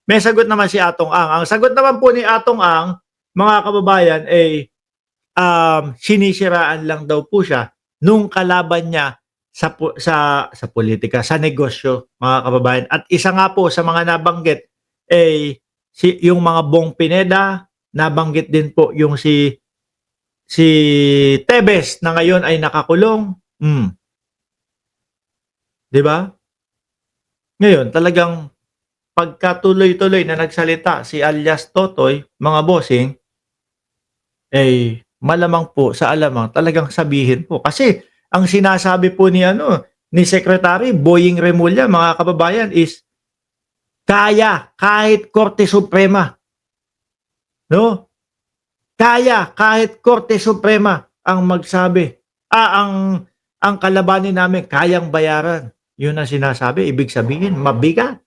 may sagot naman si Atong Ang. Ang sagot naman po ni Atong Ang, mga kababayan, ay sinisiraan lang daw po siya nung kalaban niya sa politika, sa negosyo, mga kababayan. At isa nga po sa mga nabanggit ay yung mga Bong Pineda, nabanggit din po yung si Tebes na ngayon ay nakakulong. 'Di ba? Ngayon, talagang pagkatuloy-tuloy na nagsalita si alias Totoy, mga bossing, malamang po sa alamang talagang sabihin po. Kasi ang sinasabi po ni Secretary Boying Remulla, mga kababayan, is kaya kahit Korte Suprema, no? Kaya kahit Korte Suprema ang magsabi, ang kalabanin namin kayang bayaran. Yun ang sinasabi, ibig sabihin mabigat.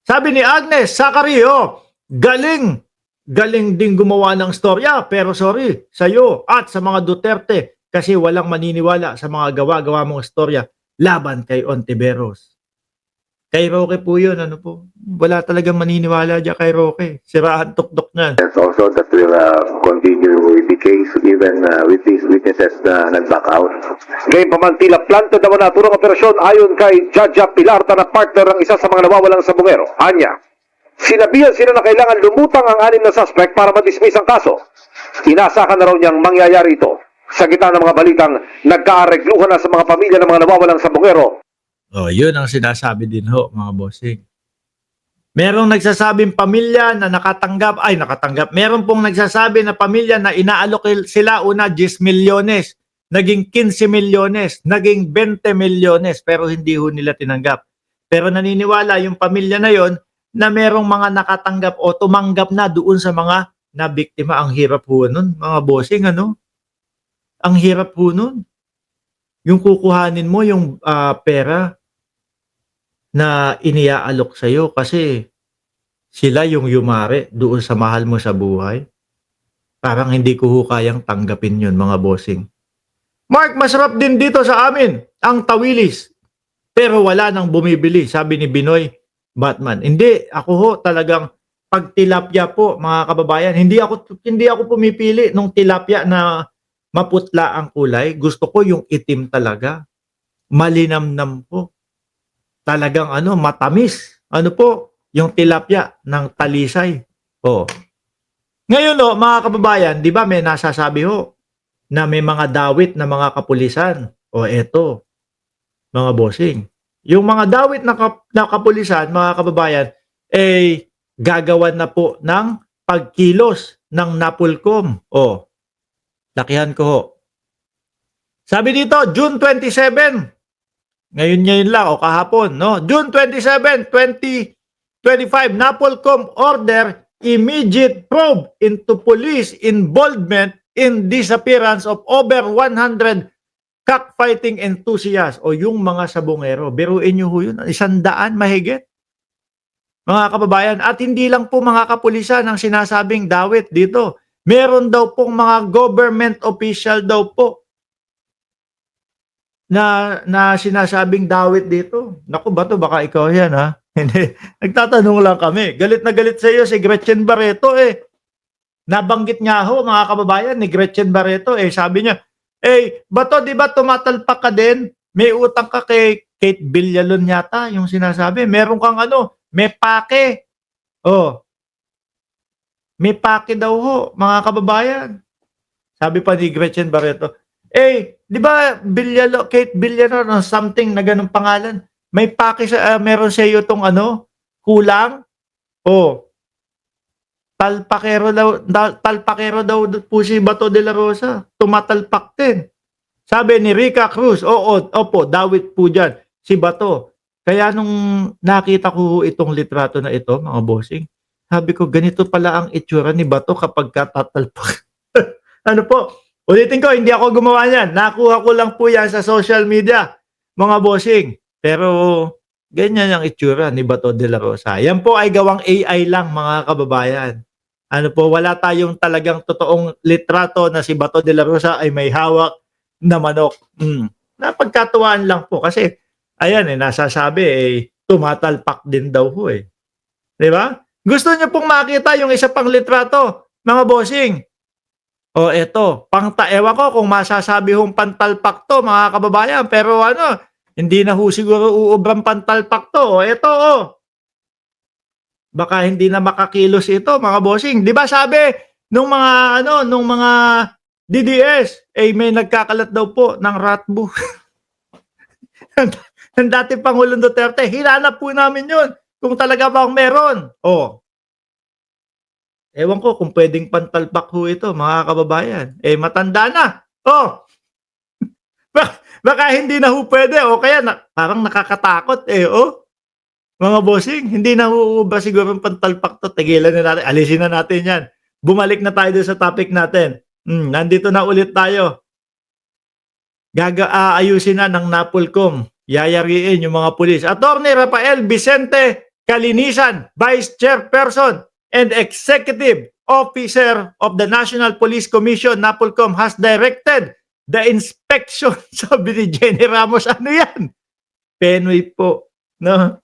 Sabi ni Agnes Sacario, galing ding gumawa ng storya, pero sorry sa'yo at sa mga Duterte kasi walang maniniwala sa mga gawa-gawa mong storya laban kay Ontiveros. Kay Roque po yun, ano po? Wala talagang maniniwala dyan kay Roque. Sirahan tuktok niyan. And also that will continue with the case even with these witnesses na nag-back out. Ngayon pa man tila planta naman na turong operasyon ayon kay Jaja Pilarta na partner ng isa sa mga nawawalang sabungero. Anya, sinabihan sila na kailangan lumutang ang 6 na suspect para madismiss ang kaso. Inasahan na raw niyang mangyayari ito sa gitna ng mga balitang nagkaaregluhan na sa mga pamilya ng mga nawawalang sabungero. Yun ang sinasabi din ho, mga bossing. Merong nagsasabing pamilya na nakatanggap. Meron pong nagsasabi na pamilya na inaalok sila una 10 milyones, naging 15 milyones, naging 20 milyones, pero hindi ho nila tinanggap. Pero naniniwala yung pamilya na yon na merong mga nakatanggap o tumanggap na doon sa mga nabiktima. Ang hirap ho nun, mga bossing, ano? Ang hirap ho nun. Yung kukuhanin mo yung pera na iniaalok sa'yo kasi sila yung yumari doon sa mahal mo sa buhay. Parang hindi ko ho kayang tanggapin yun, mga bossing. Mark, masarap din dito sa amin ang tawilis. Pero wala nang bumibili, sabi ni Binoy Batman. Hindi, ako ho talagang pag tilapia po, mga kababayan, hindi ako pumipili nung tilapia na maputla ang kulay. Gusto ko yung itim talaga. Malinamnam po. Talagang matamis. Ano po? Yung tilapia ng Talisay. Ngayon mga kababayan, di ba may nasasabi ho na may mga dawit na mga kapulisan. Eto, mga bossing. Yung mga dawit na kapulisan, mga kababayan, gagawan na po ng pagkilos ng Napolcom. Lakihan ko ho. Sabi dito, June 27. Ngayon lang kahapon, no? June 27, 2025, Napolcom order immediate probe into police involvement in disappearance of over 100 cockfighting enthusiasts o yung mga sabongero. Biruin nyo ho yun, 100 mahigit. Mga kababayan, at hindi lang po mga kapulisan ang sinasabing dawit dito. Meron daw pong mga government official daw po na sinasabing dawit dito. Naku, bato, baka ikaw yan, ha? Hindi. Nagtatanong lang kami. Galit na galit sa iyo si Gretchen Barreto, Nabanggit niya ho, mga kababayan, ni Gretchen Barreto, sabi niya, bato, di ba tumatalpak ka din? May utang ka kay Kate Villalon yata, yung sinasabi. Meron kang may pake. May pake daw ho, mga kababayan. Sabi pa ni Gretchen Barreto, di ba Kate Villalon or something na ganung pangalan? May pake meron sa iyo tong kulang? Talpakero daw po si Bato de la Rosa. Tumatalpak din. Sabi ni Rica Cruz, opo, dawit po dyan si Bato. Kaya nung nakita ko itong litrato na ito, mga bossing, sabi ko, ganito pala ang itsura ni Bato kapag katatalpak. Ano po? Ulitin ko, hindi ako gumawa niyan. Nakuha ko lang po yan sa social media, mga bossing. Pero ganyan ang itsura ni Bato de la Rosa. Yan po ay gawang AI lang, mga kababayan. Ano po, wala tayong talagang totoong litrato na si Bato de la Rosa ay may hawak na manok. Napagkatuwaan lang po kasi, ayan nasasabi, tumatalpak din daw ho Di ba? Gusto niyo pong makita yung isa pang litrato, mga bossing. O eto, ewan ko kung masasabi hong pantalpak to, mga kababayan, pero ano, hindi na ho siguro uubrang pantalpak to. O eto, baka hindi na makakilos ito, mga bossing. Di ba sabi nung mga nung mga DDS, may nagkakalat daw po ng ratbo. Ng dating Pangulong Duterte, hinanap po namin yun kung talaga bang meron. Ewan ko kung pwedeng pantalpak ho ito, mga kababayan. Matanda na. Baka hindi na ho pwede. O kaya parang nakakatakot. Mga bossing, hindi na ho ba siguro pantalpak to? Tigilan na natin. Alisin na natin yan. Bumalik na tayo sa topic natin. Nandito na ulit tayo. Aayusin na ng NAPOLCOM. Yayariin yung mga pulis. Attorney Rafael Vicente Calinisan, Vice Chairperson and Executive Officer of the National Police Commission, NAPOLCOM, has directed the inspection. Sabi ni Jenny Ramos, ano yan? Penoy po. No?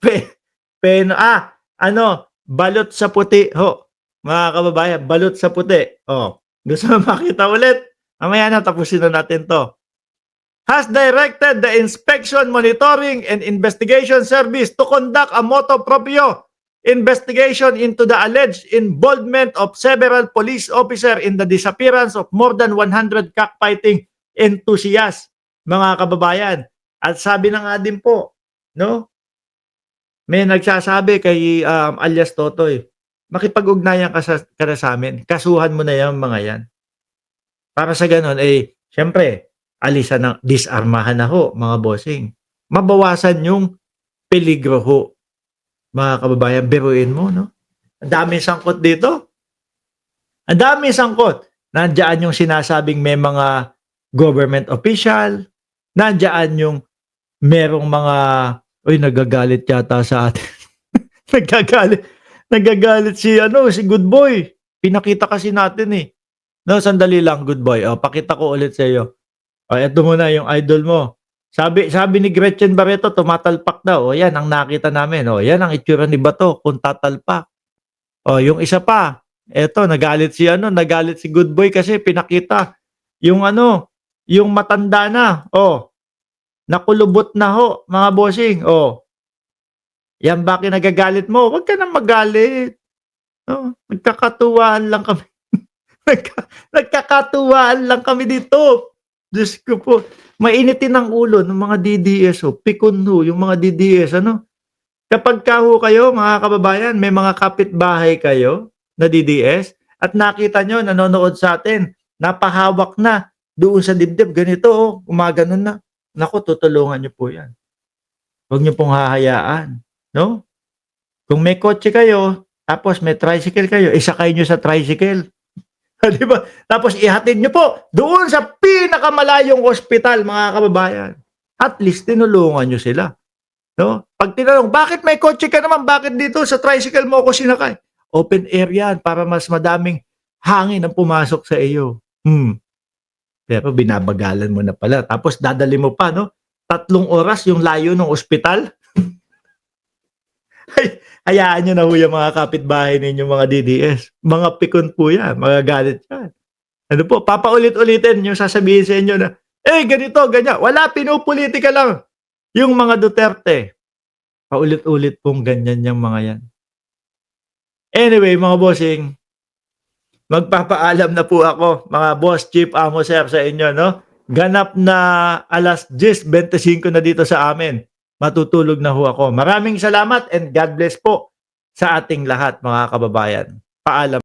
Balot sa puti ho. Mga kababayan, balot sa puti. Gusto mo makita ulit? Mamaya na, tapusin na natin to. Has directed the Inspection, Monitoring, and Investigation Service to conduct a motu proprio investigation into the alleged involvement of several police officers in the disappearance of more than 100 cockfighting enthusiasts, mga kababayan. At sabi na nga din po, no? May nagsasabi kay alias Totoy, makipag-ugnayan ka sa amin, kasuhan mo na yung mga yan. Para sa ganun, syempre, alisan na, disarmahan na ho, mga bossing. Mabawasan yung peligro ho. Mga kababayan, biruin mo, no? Ang daming sangkot dito. Ang daming sangkot. Nandiyan yung sinasabing may mga government official. Nandiyan yung merong mga, nagagalit yata sa atin. Nagagalit si Good Boy. Pinakita kasi natin No, sandali lang, Good Boy. Pakita ko ulit sa iyo. Ito muna yung idol mo. Sabi ni Gretchen Barreto, tumatalpak daw. Yan ang nakita namin. Yan ang itsura ni Bato kung tatalpak. Yung isa pa. Eto, nagalit si Good Boy kasi pinakita yung yung matanda na. Nakulubot na ho, mga bossing. Yan ba kinagagalit mo? Huwag ka nang magalit. Nagkakatuwaan lang kami. Nagkakatuwaan lang kami dito. Diyos ko po. Mainitin ang ulo ng mga DDS. Pikon ho, yung mga DDS. Kapag kayo, mga kababayan, may mga kapitbahay kayo na DDS at nakita nyo, nanonood sa atin, napahawak na doon sa dibdib. Ganito, umaganon na. Naku, tutulungan nyo po yan. Huwag nyo pong hahayaan. No? Kung may kotse kayo, tapos may tricycle kayo, isakay nyo sa tricycle. Diba? Tapos ihatid nyo po doon sa pinakamalayong ospital, mga kababayan. At least tinulungan nyo sila. No? Pag tinanong, bakit may kotse ka naman? Bakit dito sa tricycle mo ako sinakay? Open air yan para mas madaming hangin ang pumasok sa iyo. Pero binabagalan mo na pala. Tapos dadali mo pa, no? 3 oras yung layo ng ospital. Hayaan nyo na ho yung mga kapitbahay ninyo, mga DDS. Mga pikon po yan, mga galit yan. Papaulit-ulitin yung sasabihin sa inyo na, ganito, ganyan. Wala, pinupolitika lang. Yung mga Duterte. Paulit-ulit pong ganyan yung mga yan. Anyway, mga bossing, magpapaalam na po ako, mga boss, chief, amo, sir, sa inyo, no? Ganap na alas 10:25 na dito sa amin. Matutulog na ho ako. Maraming salamat and God bless po sa ating lahat, mga kababayan. Paalam.